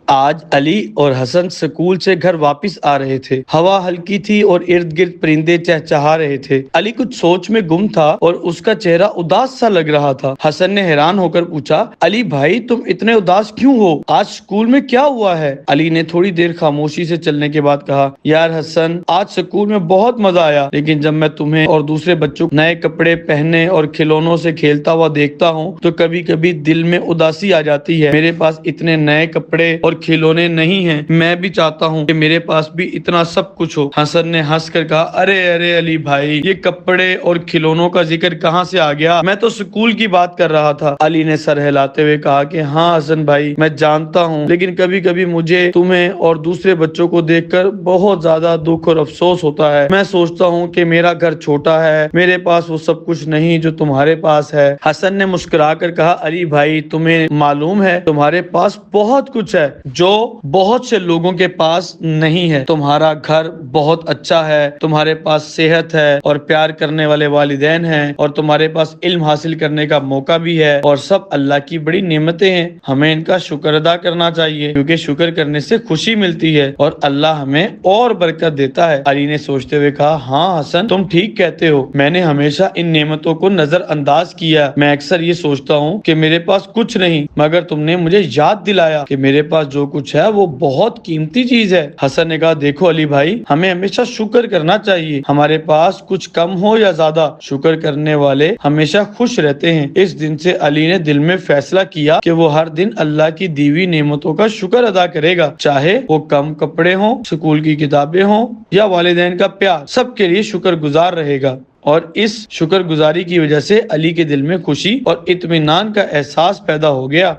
آج علی اور حسن سکول سے گھر واپس آ رہے تھے۔ ہوا ہلکی تھی اور ارد گرد پرندے چہچہا رہے تھے۔ علی کچھ سوچ میں گم تھا اور اس کا چہرہ اداس سا لگ رہا تھا۔ حسن نے حیران ہو کر پوچھا، علی بھائی تم اتنے اداس کیوں ہو؟ آج سکول میں کیا ہوا ہے؟ علی نے تھوڑی دیر خاموشی سے چلنے کے بعد کہا، یار حسن، آج سکول میں بہت مزہ آیا، لیکن جب میں تمہیں اور دوسرے بچوں کو نئے کپڑے پہنے اور کھلونوں سے کھیلتا ہوا دیکھتا ہوں تو کبھی کبھی دل میں اداسی آ جاتی ہے۔ میرے پاس اتنے نئے کپڑے اور کھلونے نہیں ہیں، میں بھی چاہتا ہوں کہ میرے پاس بھی اتنا سب کچھ ہو۔ حسن نے ہنس کر کہا، ارے علی بھائی، یہ کپڑے اور کھلونوں کا ذکر کہاں سے آ گیا؟ میں تو سکول کی بات کر رہا تھا۔ علی نے سر ہلاتے ہوئے کہا کہ ہاں حسن بھائی، میں جانتا ہوں، لیکن کبھی کبھی مجھے تمہیں اور دوسرے بچوں کو دیکھ کر بہت زیادہ دکھ اور افسوس ہوتا ہے۔ میں سوچتا ہوں کہ میرا گھر چھوٹا ہے، میرے پاس وہ سب کچھ نہیں جو تمہارے پاس ہے۔ حسن نے مسکرا کر کہا، علی بھائی، تمہیں معلوم ہے تمہارے پاس بہت کچھ ہے جو بہت سے لوگوں کے پاس نہیں ہے۔ تمہارا گھر بہت اچھا ہے، تمہارے پاس صحت ہے اور پیار کرنے والے والدین ہیں، اور تمہارے پاس علم حاصل کرنے کا موقع بھی ہے، اور سب اللہ کی بڑی نعمتیں ہیں۔ ہمیں ان کا شکر ادا کرنا چاہیے، کیونکہ شکر کرنے سے خوشی ملتی ہے اور اللہ ہمیں اور برکت دیتا ہے۔ علی نے سوچتے ہوئے کہا، ہاں حسن، تم ٹھیک کہتے ہو، میں نے ہمیشہ ان نعمتوں کو نظر انداز کیا۔ میں اکثر یہ سوچتا ہوں کہ میرے پاس کچھ نہیں، مگر تم نے مجھے یاد دلایا کہ میرے پاس جو کچھ ہے وہ بہت قیمتی چیز ہے۔ حسن نے کہا، دیکھو علی بھائی، ہمیں ہمیشہ شکر کرنا چاہیے، ہمارے پاس کچھ کم ہو یا زیادہ، شکر کرنے والے ہمیشہ خوش رہتے ہیں۔ اس دن سے علی نے دل میں فیصلہ کیا کہ وہ ہر دن اللہ کی دی ہوئی نعمتوں کا شکر ادا کرے گا، چاہے وہ کم کپڑے ہوں، سکول کی کتابیں ہوں یا والدین کا پیار، سب کے لیے شکر گزار رہے گا۔ اور اس شکر گزاری کی وجہ سے علی کے دل میں خوشی اور اطمینان کا احساس پیدا ہو گیا۔